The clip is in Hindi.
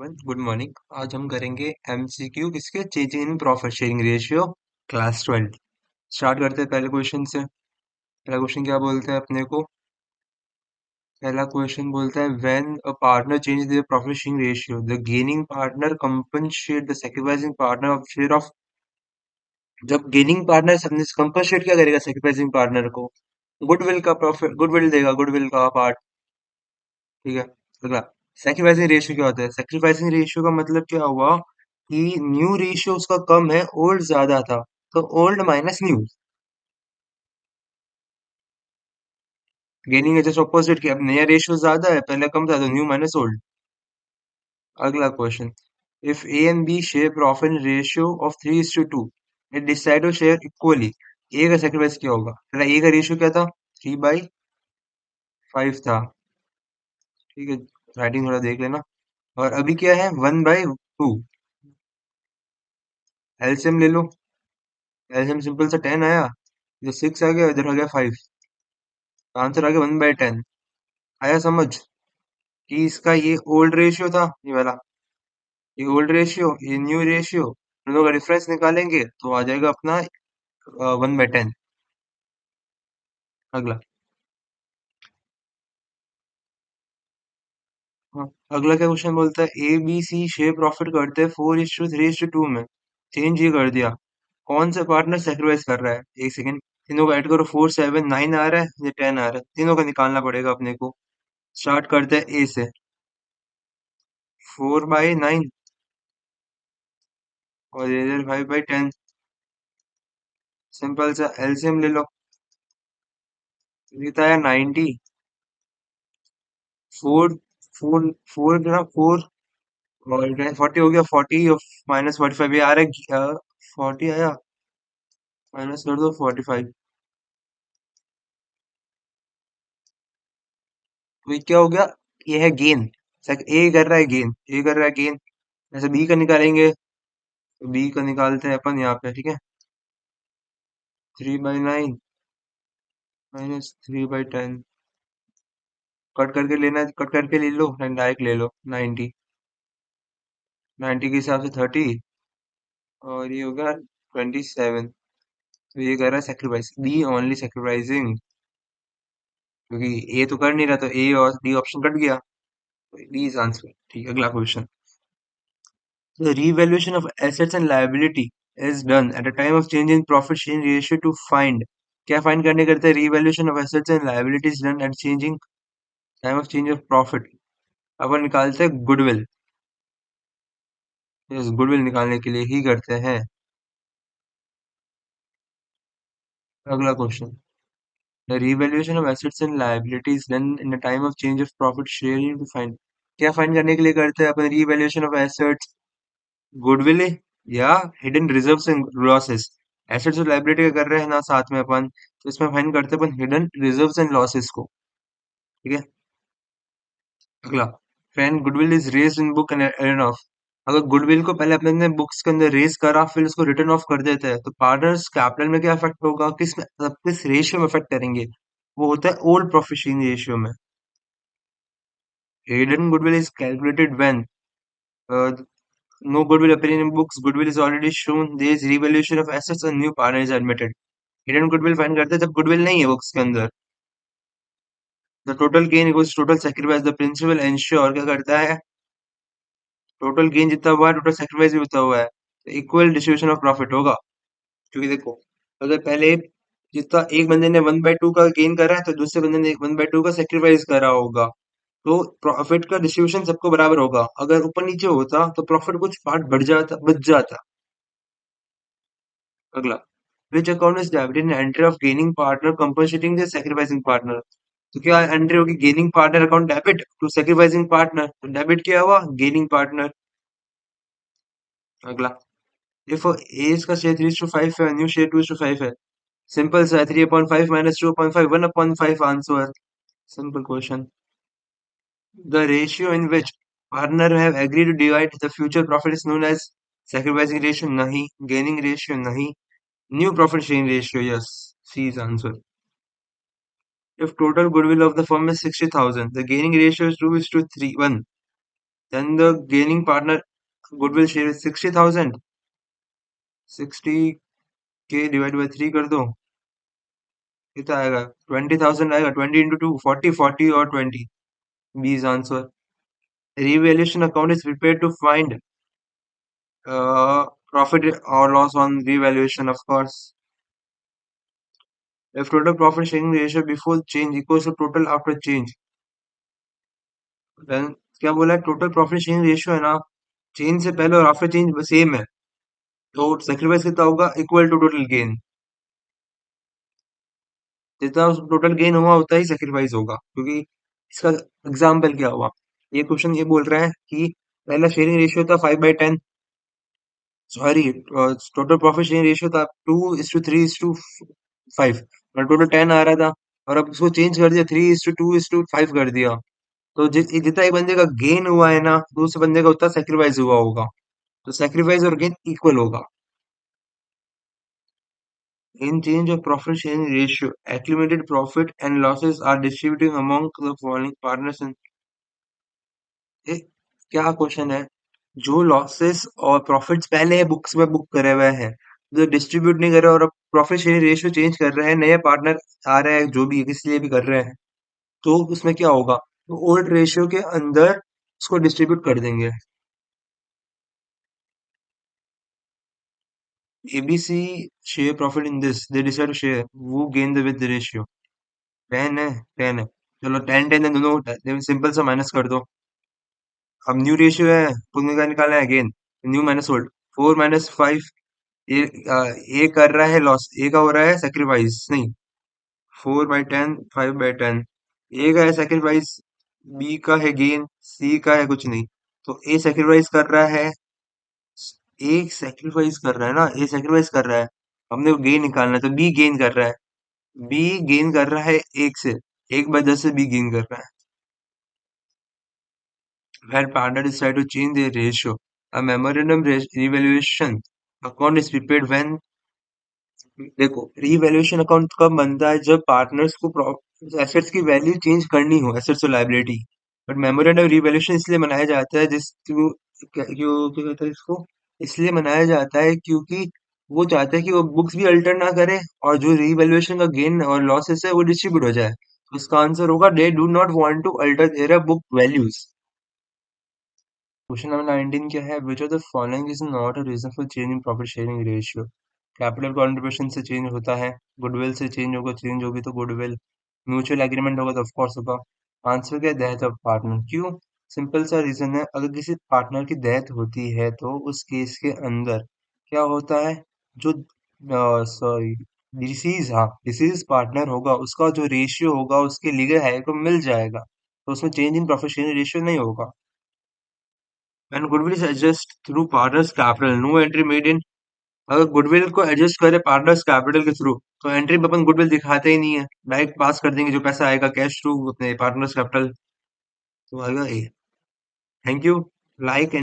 Good morning. आज हम करेंगे एमसीक्यू किसके changing in profit sharing ratio class 12। Start करते हैं पहले क्वेश्चन से। पहला क्वेश्चन क्या बोलते हैं अपने को? पहला क्वेश्चन बोलता है when a partner change the profit sharing ratio the gaining partner compensate the sacrificing partner of share of. जब गेनिंग पार्टनर कंपनसेट क्या करेगा सैक्रिफाइसिंग पार्टनर को? गुडविल का प्रॉफिट, गुडविल देगा, गुडविल का पार्ट। ठीक है। अगला, सैक्रिफाइसिंग रेशियो क्या होता है? सैक्रिफाइसिंग रेशियो का मतलब क्या हुआ कि न्यू रेशियो उसका कम है, ओल्ड ज्यादा था, तो ओल्ड माइनस न्यू। गेनिंग है जस्ट ऑपोजिट की, अब नया रेशियो ज्यादा है, पहले कम था, तो न्यू माइनस ओल्ड। अगला question, if A and B share profit in ratio of 3:2, it decide to share equally. A का सैक्रिफाइस क्या होगा? पहला ए का रेशियो क्या था? 3/5 था। ठीक है, राइटिंग थोड़ा देख लेना। और अभी क्या है? 1/2। एलसीएम ले लो। एलसीएम सिंपल सा 10 आया, इधर 6 आ गया, इधर आ गया 5। आंसर आ गया 1/10। आया समझ कि इसका ये ओल्ड रेशियो था, ये वाला, ये ओल्ड रेशियो, ये न्यू रेशियो, दोनों का डिफरेंस निकालेंगे तो आ जाएगा अपना 1/10। अगला। हाँ, अगला क्या क्वेश्चन बोलता है? A B C share profit करते हैं 4:3:2 में। चेंज ये कर दिया, कौन सा पार्टनर सेक्रीफाइस कर रहा है? एक सेकेंड, तीनों को ऐड करो। 4, 7, 9 आ रहा है या 10 आ रहा है? तीनों का निकालना पड़ेगा अपने को। स्टार्ट करते हैं ए से। 4/9 और इधर 5/10। सिंपल सा एलसीएम ले लो। ये था यार 90। फोर फोर फोर ना, 4 और 40 हो गया। 40 माइनस 45 ये आ रहा है। 40 आया, माइनस कर दो 45। तो ये क्या हो गया? ये है गेन। ए कर रहा है गेन, ए कर रहा है गेन। ऐसे बी का निकालेंगे, तो बी का निकालते हैं अपन यहाँ पे। ठीक है, 3/9 -3/10। कट करके लेना है, कट करके ले लो, डायरेक्ट ले लो। 90, 90 के हिसाब से 30, और ये होगा 27। तो ये कर रहा है सेक्रीफाइस, बी ओनली सेक्रीफाइसिंग, क्योंकि ए तो कर नहीं रहा, तो ए और डी ऑप्शन कट गया। D is answer. ठीक है, अगला question. The revaluation of assets and liability is done at a time of change in profit sharing ratio to find। क्या फाइंड करने करते हैं? revaluation of assets and liabilities done at changing time of change of profit। अपन निकालते हैं गुडविल। यस, गुडविल निकालने के लिए ही करते हैं। अगला question, the revaluation of assets and liabilities done in the time of change of profit sharing to find। क्या फाइंड करने के लिए करते हैं अपन revaluation of assets? गुडविल या hidden reserves and losses. Assets और लायबिलिटी का कर रहे हैं ना साथ में अपन, तो इसमें फाइन करते हैं अपन हिडन रिजर्व्स एंड लॉसेस को। ठीक है। अगला, fan goodwill is raised in book and written off. अगर गुडविल को पहले अपने बुक्स के अंदर रेज करा, फिर उसको रिटर्न ऑफ कर देते हैं, तो पार्टनर्स कैपिटल में क्या इफेक्ट होगा? किस में, मतलब किस रेशियो में इफेक्ट करेंगे? वो होता है ओल्ड प्रोफिशिएंसी रेशियो में। Hidden goodwill is calculated when no goodwill appearing in books, goodwill is already shown, there is revaluation of assets and new partner is admitted। Hidden goodwill find करते हैं जब गुडविल नहीं है बुक्स के अंदर। The total gain equals total sacrifice, the principle ensure क्या करता है? टोटल गेन जितना हुआ है, टोटल सैक्रिफाइस भी उतना हुआ है, तो इक्वल डिस्ट्रीब्यूशन ऑफ प्रॉफिट होगा। क्योंकि देखो, अगर पहले जितना एक बंदे ने 1/2 का गेन करा है, तो दूसरे बंदे ने 1/2 का सेक्रीफाइस करा होगा, तो प्रॉफिट का डिस्ट्रीब्यूशन सबको बराबर होगा। अगर ऊपर नीचे होता तो प्रॉफिट कुछ पार्ट बढ़ जाता, बच जाता। अगला, which account is debited in entry of gaining partner compensating the sacrificing partner। तो क्या एंट्री होगी? Gaining partner account debit to sacrificing partner, तो डेबिट क्या हुआ? Gaining partner. अगला, इफ ए का शेयर 3:5 है, न्यू शेयर 2:5 है, सिंपल सा 3/5 minus 2/5, 1/5 answer. Simple question. The ratio in which partner have agree to divide the future profit is known as sacrificing ratio, नहीं। गेनिंग रेशियो, नहीं। New profit sharing ratio, yes. C is answer. If total goodwill of the firm is 60,000, the gaining ratio is 2:3:1। then the gaining partner goodwill share is 60,000. 60K divide by 3 कर दो, कितना आएगा? 20,000 आएगा। 20 into 2 40, 40 और 20, B is answer. Revaluation account is prepared to find profit or loss on revaluation, of course. If total profit sharing ratio before change equals to total after change, then क्या बोला है? टोटल प्रॉफिट शेयरिंग रेशियो है ना, चेंज से पहले और आफ्टर चेंज सेम है, तो सेक्रीफाइस कितना होगा? Equal to total gain. जितना टोटल गेन हुआ उतना ही सेक्रीफाइस होगा, क्योंकि इसका एग्जाम्पल क्या हुआ? ये क्वेश्चन ये बोल रहा है कि पहला शेयरिंग रेशियो था 5/10, sorry, total profit sharing ratio था 2:3:5, और टोटल 10 आ रहा था, और अब उसको चेंज कर दिया, 3:2:5 कर दिया। तो जितना एक बंदे का गेन हुआ है ना, दूसरे बंदे का उतना सेक्रीफाइस हुआ होगा, तो सेक्रीफाइस और गेन इक्वल होगा। In change of profit sharing ratio, accumulated profit and losses are distributed among the following partners in ये क्या क्वेश्चन है? जो लॉसेस और प्रॉफिट्स पहले बुक्स में बुक करे हुए हैं, जो डिस्ट्रीब्यूट नहीं कर रहे और अब प्रॉफिट शेयरिंग रेशियो चेंज कर रहे हैं, नए पार्टनर आ रहे हैं, जो भी किसी लिए भी कर रहे हैं, तो उसमें क्या होगा? तो ओल्ड रेशियो के अंदर उसको डिस्ट्रीब्यूट कर देंगे। ABC share profit in this, they decide to share वो gain the with the ratio. 10 है, 10 है, चलो 10 10 है दोनों, सिंपल सा माइनस कर दो। अब न्यू रेशियो है, पुण्य का निकालना है अगेन, न्यू माइनस ओल्ड, 4 - 5, ए ए कर रहा है लॉस, ए का हो रहा है सेक्रीफाइस नहीं, 4/10, 5/10, ए का है सेक्रीफाइस, बी का है गेन, सी का है कुछ नहीं, तो ए सेक्रीफाइस कर रहा है, ए सेक्रीफाइस कर रहा है ना, ए सेक्रीफाइस कर रहा है, हमने गेन निकालना है, तो बी गेन कर रहा है, बी गेन कर रहा है एक से, 1/10 से बी गेन कर रहा है। When partners decide to change their ratio, a memorandum revaluation account is prepared when, देखो, revaluation account कब बनता है? जब पार्टनर्स को एसेट्स की वैल्यू चेंज करनी हो, एसेट्स और लायबिलिटी। बट मेमोरेंडम रिवैल्यूएशन इसलिए मनाया जाता है क्या कहते हैं इसको, इसलिए मनाया जाता है क्योंकि वो चाहते हैं कि वो बुक्स भी अल्टर ना करे, और जो रिवैल्यूएशन का गेन और लॉसेस है वो डिस्ट्रीब्यूट हो जाए। तो इसका आंसर होगा they do not want to alter their book values. Question number 19 क्या है? Which of the following is not a reason for change in profit sharing ratio? Capital contribution से चेंज होता है, गुडविल से चेंज होगा, चेंज होगी तो गुडविल, म्यूचुअल एग्रीमेंट होगा तो ऑफकोर्स होगा। आंसर क्या है? Death of partner. क्यों? सिंपल सा रीजन है, अगर किसी पार्टनर की डेथ होती है तो उस केस के अंदर क्या होता है? जो सॉरी, डिसीज, हाँ, डिसीज पार्टनर होगा, उसका जो रेशियो होगा उसके लीगल हायर को मिल जाएगा, तो उसमें change in profit sharing ratio नहीं होगा। When goodwill is adjusted through partners capital, no entry made in। अगर गुडविल को एडजस्ट करे पार्टनर्स कैपिटल के थ्रू, तो एंट्री में अपन गुडविल दिखाते ही नहीं है, डायरेक्ट पास कर देंगे, जो पैसा आएगा कैश थ्रू अपने पार्टनर्स कैपिटल, तो आएगा ए। Thank you. लाइक